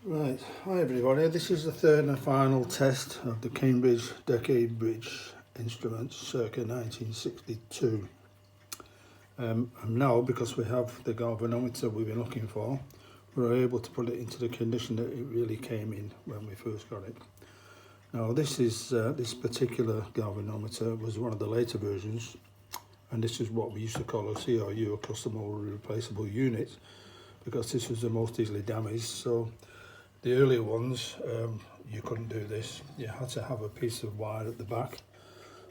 Right, hi everybody, this is the third and final test of the Cambridge Decade Bridge instruments circa 1962. And now, because we have the galvanometer we've been looking for, we're able to put it into the condition that it really came in when we first got it. Now this particular galvanometer was one of the later versions, and this is what we used to call a CRU, a custom or replaceable unit, because this was the most easily damaged. So the earlier ones, you couldn't do this. You had to have a piece of wire at the back,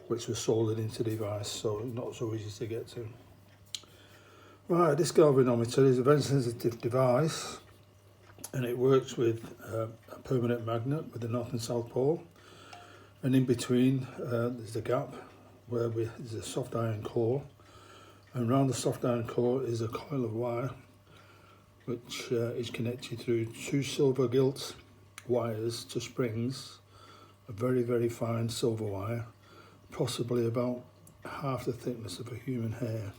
which was soldered into the device, so not so easy to get to. Right, this galvanometer is a very sensitive device, and it works with a permanent magnet with the north and south pole, and in between there's the gap where there's a soft iron core, and around the soft iron core is a coil of wire which is connected through two silver gilt wires to springs, a very fine silver wire, possibly about half the thickness of a human hair.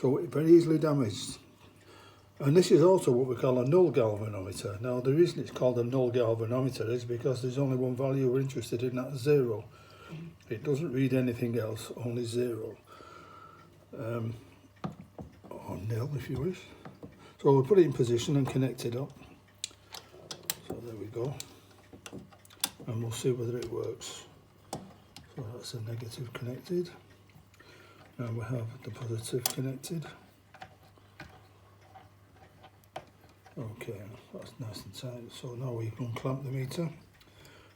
So very easily damaged. And this is also what we call a null galvanometer. Now the reason it's called a null galvanometer is because there's only one value we're interested in, that's 0. It doesn't read anything else, only 0. Or nil if you wish. So we'll put it in position and connect it up. So there we go. And we'll see whether it works. So that's a negative connected. And we have the positive connected. Okay, that's nice and tight. So now we can clamp the meter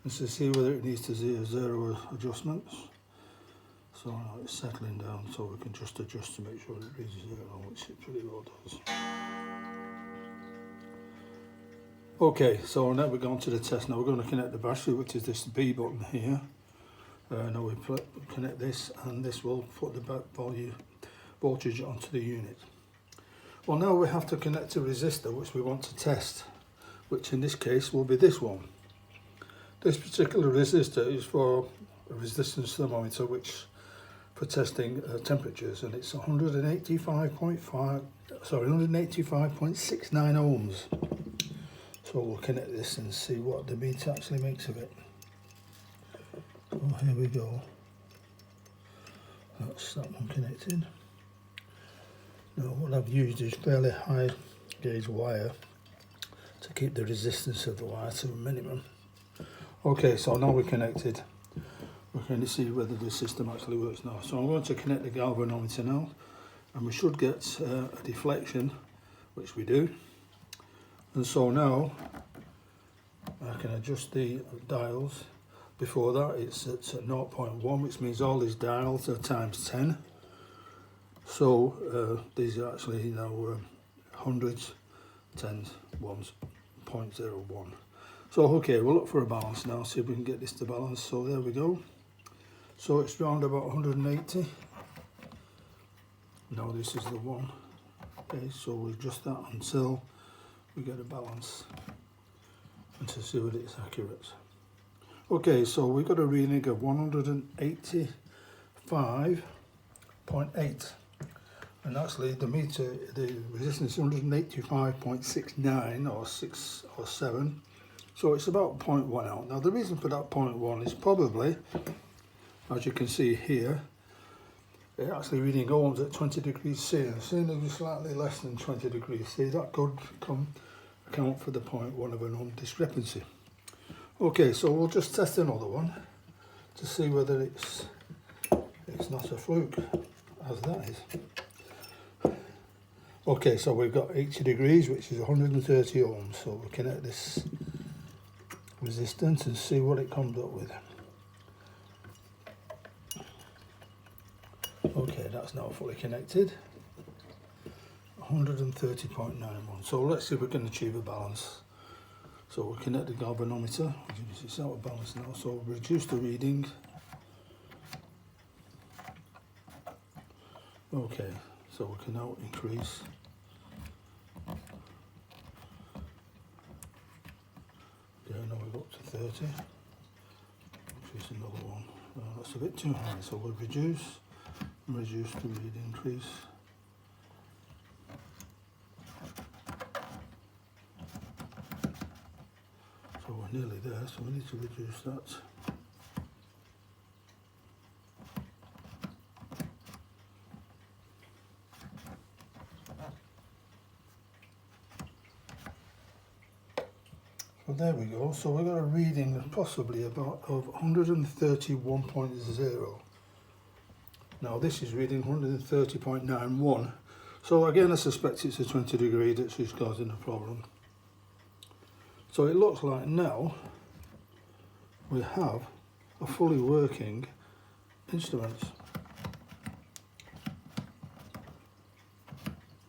and see whether it needs to zero adjustments. So now it's settling down, so we can just adjust to make sure it reads 0, which it pretty well does. Okay, so now we're going to the test. Now we're going to connect the battery, which is this B button here. Now we connect this, and this will put the voltage onto the unit. Well, now we have to connect a resistor which we want to test, which in this case will be this one. This particular resistor is for a resistance thermometer, which for testing temperatures, and it's 185.69 ohms. So we'll connect this and see what the meter actually makes of it. So here we go. That's that one connected. Now what I've used is fairly high gauge wire to keep the resistance of the wire to a minimum. Okay, so now we're connected. We're going to see whether the system actually works now. So I'm going to connect the galvanometer now, and we should get a deflection, which we do. And so now I can adjust the dials. Before that it's at 0.1, which means all these dials are times 10. So these are actually now hundreds, tens, ones, 0.01. So okay, we'll look for a balance now, see if we can get this to balance. So there we go. So it's round about 180. Now this is the one. Okay, so we'll adjust that until we get a balance and to see whether it's accurate. Okay, so we've got a reading of 185.8, and actually the meter, the resistance is 185.69 or 6 or 7, so it's about 0.1 out. Now the reason for that 0.1 is probably, as you can see here, it's actually reading ohms at 20 degrees C, and seeing it was slightly less than 20 degrees C, that could account for the 0.1 of an ohm discrepancy. Okay, so we'll just test another one to see whether it's not a fluke, as that is. Okay, so we've got 80 degrees, which is 130 ohms, so we'll connect this resistance and see what it comes up with. Okay, that's now fully connected. 130.91. So let's see if we can achieve a balance. So we'll connect the galvanometer. It's out of balance now, so we'll reduce the reading. Okay, so we can now increase. Okay, now we've got to 30. Increase another one. That's a bit too high, so we'll reduce the read, increase. nearly there, so we need to reduce that. So there we go. So we've got a reading possibly of 131.0. Now this is reading 130.91. So again, I suspect it's a 20 degree that is causing a problem. So it looks like now we have a fully working instrument,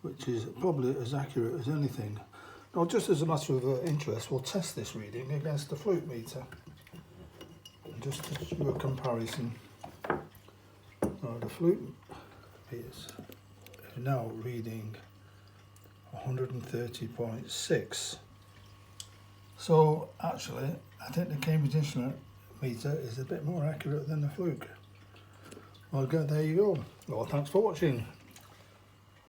which is probably as accurate as anything. Now, just as a matter of interest, we'll test this reading against the flute meter, just to do a comparison. Now, the flute is now reading 130.6. So, actually, I think the Cambridge instrument meter is a bit more accurate than the fluke. Well, there you go. Well, thanks for watching.